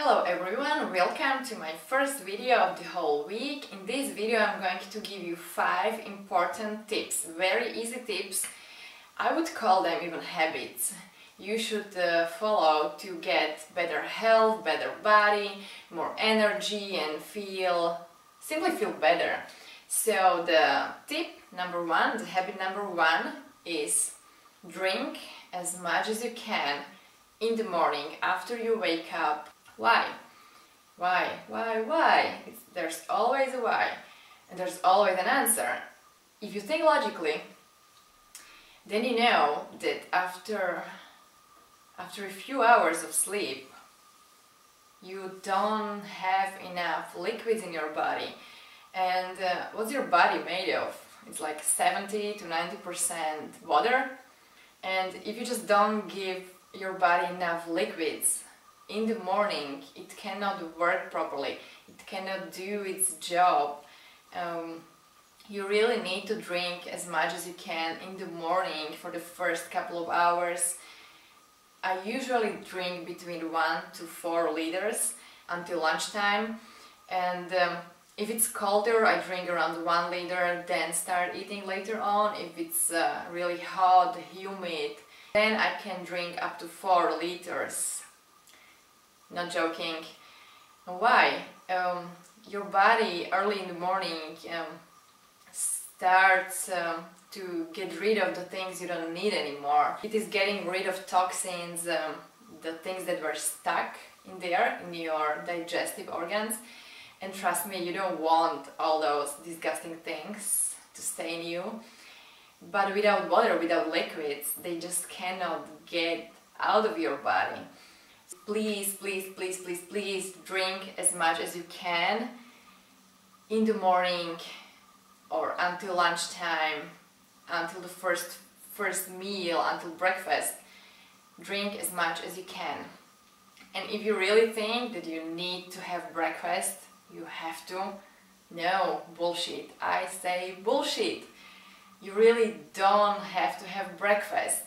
Hello everyone, welcome to my first video of the whole week. In this video I'm going to give you 5 important tips, very easy tips. I would call them even habits. You should follow to get better health, better body, more energy and simply feel better. So the tip number 1, the habit number 1 is drink as much as you can in the morning after you wake up. Why? There's always a why, and there's always an answer. If you think logically, then you know that after a few hours of sleep, you don't have enough liquids in your body. And what's your body made of? It's like 70 to 90% water. And if you just don't give your body enough liquids in the morning, it cannot work properly, it cannot do its job. You really need to drink as much as you can in the morning for the first couple of hours. I usually drink between 1 to 4 liters until lunchtime, and if it's colder I drink around 1 liter, then start eating later on. If it's really hot, humid, then I can drink up to 4 liters. Not joking. Why? Your body early in the morning starts to get rid of the things you don't need anymore. It is getting rid of toxins, the things that were stuck in there, in your digestive organs. And trust me, you don't want all those disgusting things to stay in you. But without water, without liquids, they just cannot get out of your body. Please drink as much as you can in the morning or until lunchtime, until the first meal, until breakfast. Drink as much as you can. And if you really think that you need to have breakfast, you have to. No, bullshit. I say bullshit. You really don't have to have breakfast.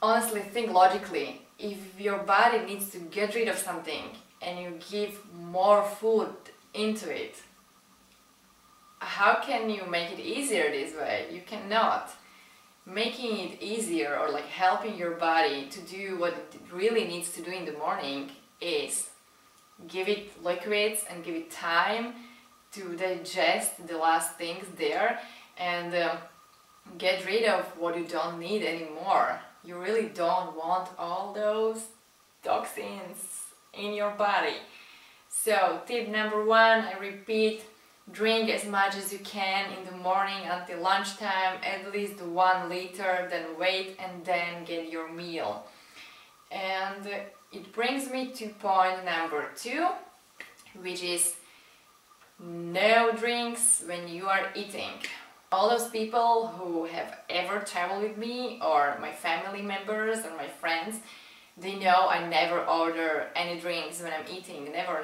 Honestly, think logically. If your body needs to get rid of something and you give more food into it, how can you make it easier this way? You cannot. Making it easier or like helping your body to do what it really needs to do in the morning is give it liquids and give it time to digest the last things there and get rid of what you don't need anymore. You really don't want all those toxins in your body. So tip number 1, I repeat, drink as much as you can in the morning until lunchtime, at least 1 liter, then wait and then get your meal. And it brings me to point number 2, which is no drinks when you are eating. All those people who have ever traveled with me, or my family members or my friends, they know I never order any drinks when I'm eating, never.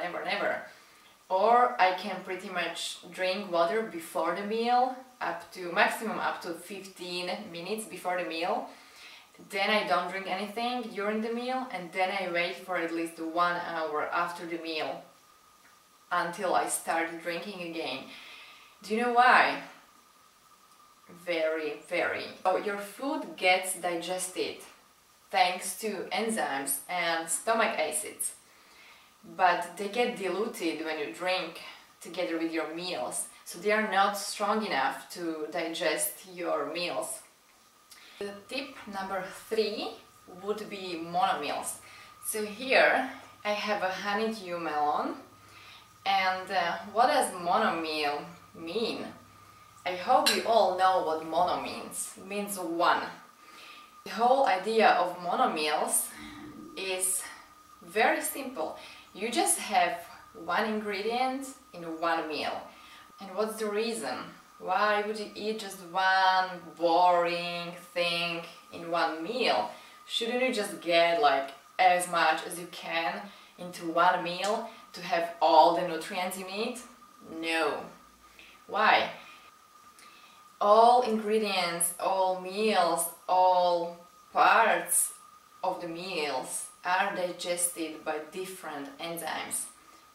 Or I can pretty much drink water before the meal, maximum up to 15 minutes before the meal. Then I don't drink anything during the meal, and then I wait for at least 1 hour after the meal until I start drinking again. Do you know why? Very. So your food gets digested thanks to enzymes and stomach acids, but they get diluted when you drink together with your meals, so they are not strong enough to digest your meals. The tip number 3 would be mono meals. So here I have a honeydew melon, and what does mono meal mean? I hope you all know what mono means. It means 1. The whole idea of mono meals is very simple. You just have 1 ingredient in 1 meal. And what's the reason? Why would you eat just 1 boring thing in 1 meal? Shouldn't you just get like as much as you can into 1 meal to have all the nutrients you need? No. Why? All ingredients, all meals, all parts of the meals are digested by different enzymes.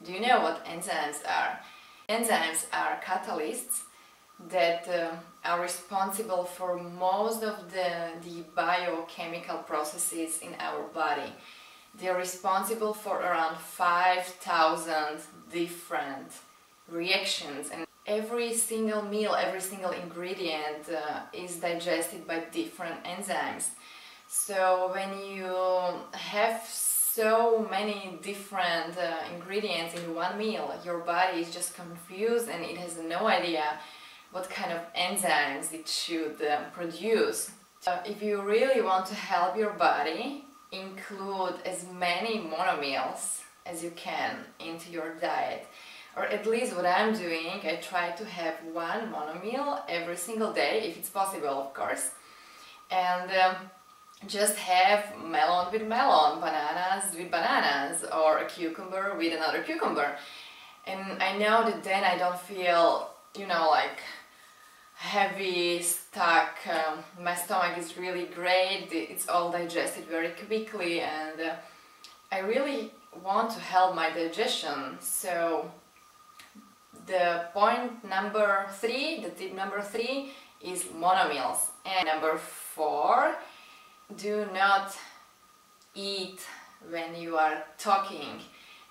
Do you know what enzymes are? Enzymes are catalysts that are responsible for most of the biochemical processes in our body. They are responsible for around 5,000 different reactions, and every single meal, every single ingredient is digested by different enzymes. So when you have so many different ingredients in one meal, your body is just confused and it has no idea what kind of enzymes it should produce. If you really want to help your body, include as many monomeals as you can into your diet. Or at least what I'm doing, I try to have one monomeal every single day, if it's possible, of course. And just have melon with melon, bananas with bananas, or a cucumber with another cucumber. And I know that then I don't feel, you know, like heavy, stuck. My stomach is really great, it's all digested very quickly, and I really want to help my digestion. So the point number 3, the tip number 3 is monomeals. And number 4, do not eat when you are talking.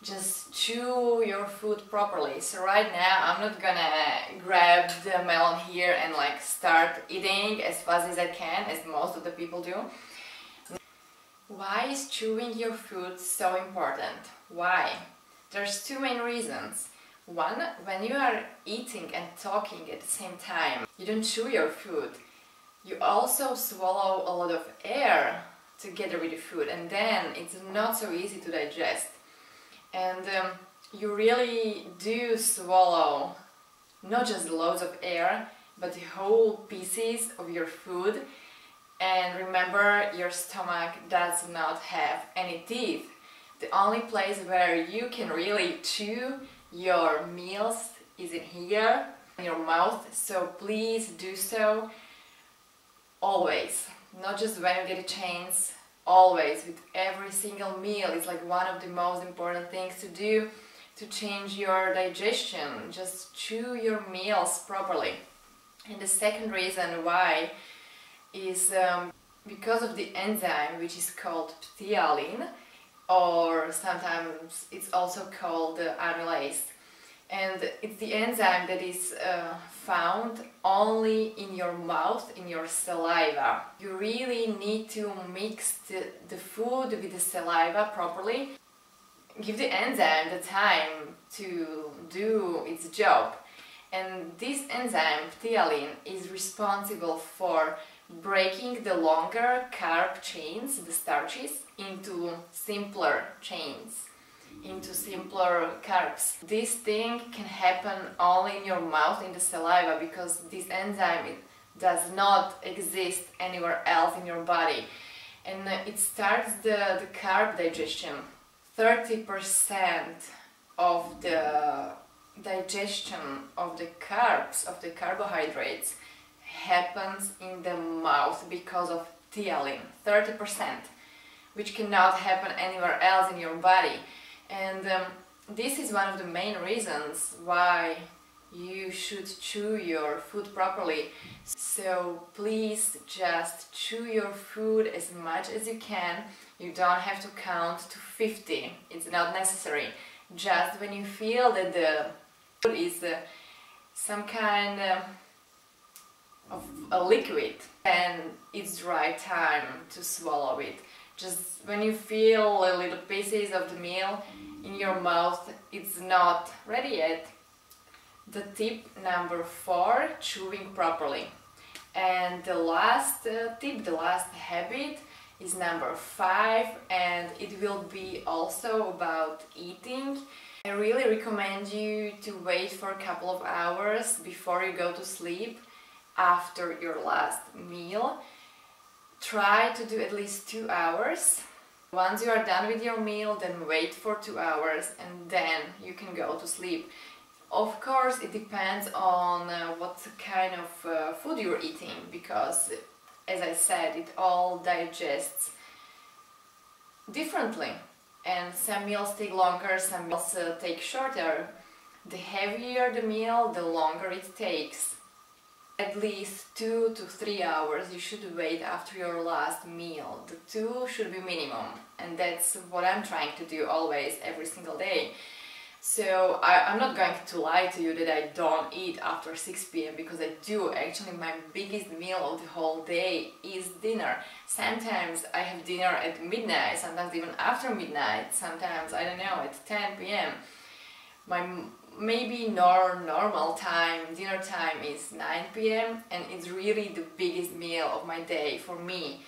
Just chew your food properly. So right now I'm not gonna grab the melon here and like start eating as fast as I can, as most of the people do. Why is chewing your food so important? Why? There's 2 main reasons. One, when you are eating and talking at the same time, you don't chew your food. You also swallow a lot of air together with the food, and then it's not so easy to digest. And you really do swallow not just loads of air, but the whole pieces of your food. And remember, your stomach does not have any teeth. The only place where you can really chew your meals is in here, in your mouth. So please do so always, not just when you get a chance. Always, with every single meal. It's like one of the most important things to do to change your digestion. Just chew your meals properly. And the second reason why is because of the enzyme which is called ptyalin, or sometimes it's also called amylase. And it's the enzyme that is found only in your mouth, in your saliva. You really need to mix the food with the saliva properly. Give the enzyme the time to do its job. And this enzyme, ptyalin, is responsible for breaking the longer carb chains, the starches, into simpler chains, into simpler carbs. This thing can happen only in your mouth, in the saliva, because this enzyme does not exist anywhere else in your body. And it starts the carb digestion. 30% of the digestion of the carbs, of the carbohydrates, happens in the mouth because of ptyalin. 30%, which cannot happen anywhere else in your body. And this is one of the main reasons why you should chew your food properly. So please just chew your food as much as you can. You don't have to count to 50, it's not necessary. Just when you feel that the food is some kind of a liquid, then it's the right time to swallow it. Just when you feel little pieces of the meal in your mouth, it's not ready yet. The tip number 4, chewing properly. And the last tip, the last habit is number 5, and it will be also about eating. I really recommend you to wait for a couple of hours before you go to sleep after your last meal. Try to do at least 2 hours. Once you are done with your meal, then wait for 2 hours and then you can go to sleep. Of course, it depends on what kind of food you're eating, because as I said, it all digests differently, and some meals take longer, some meals take shorter. The heavier the meal, the longer it takes. At least 2 to 3 hours you should wait after your last meal. The 2 should be minimum, and that's what I'm trying to do always, every single day. So I'm not going to lie to you that I don't eat after 6 p.m. because I do. Actually, my biggest meal of the whole day is dinner. Sometimes I have dinner at midnight, sometimes even after midnight, sometimes, I don't know, at 10 p.m. My maybe normal time, dinner time is 9 p.m. and it's really the biggest meal of my day for me.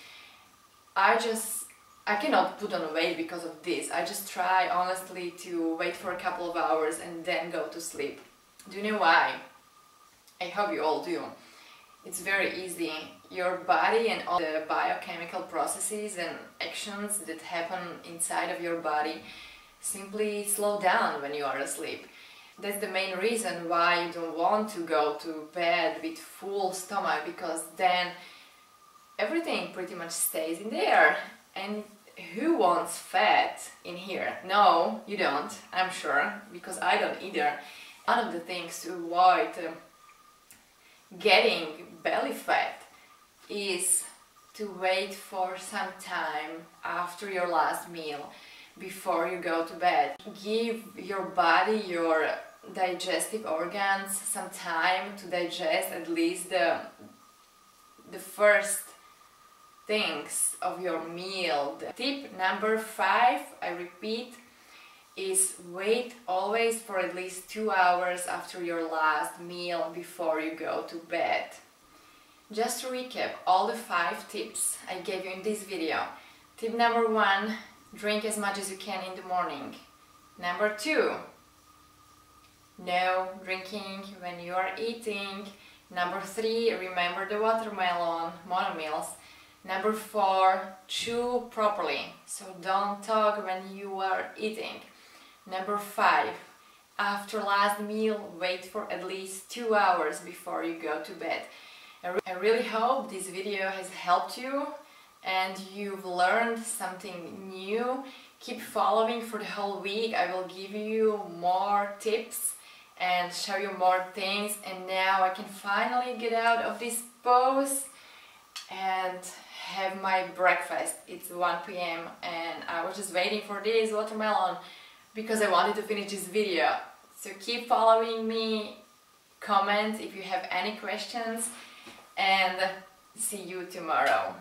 I cannot put on weight because of this. I just try honestly to wait for a couple of hours and then go to sleep. Do you know why? I hope you all do. It's very easy. Your body and all the biochemical processes and actions that happen inside of your body simply slow down when you are asleep. That's the main reason why you don't want to go to bed with full stomach, because then everything pretty much stays in there. And who wants fat in here? No, you don't, I'm sure, because I don't either. One of the things to avoid getting belly fat is to wait for some time after your last meal before you go to bed. Give your body, your digestive organs some time to digest at least the first things of your meal. Tip number 5, I repeat, is wait always for at least 2 hours after your last meal before you go to bed. Just to recap all the 5 tips I gave you in this video. Tip number 1, drink as much as you can in the morning. Number 2, no drinking when you are eating. Number 3, remember the watermelon monomeals. Number 4, chew properly, so don't talk when you are eating. Number 5, after last meal, wait for at least 2 hours before you go to bed. I really hope this video has helped you and you've learned something new. Keep following for the whole week. I will give you more tips and show you more things. And now I can finally get out of this pose and have my breakfast. It's 1 p.m. and I was just waiting for this watermelon because I wanted to finish this video. So keep following me, comment if you have any questions, and see you tomorrow.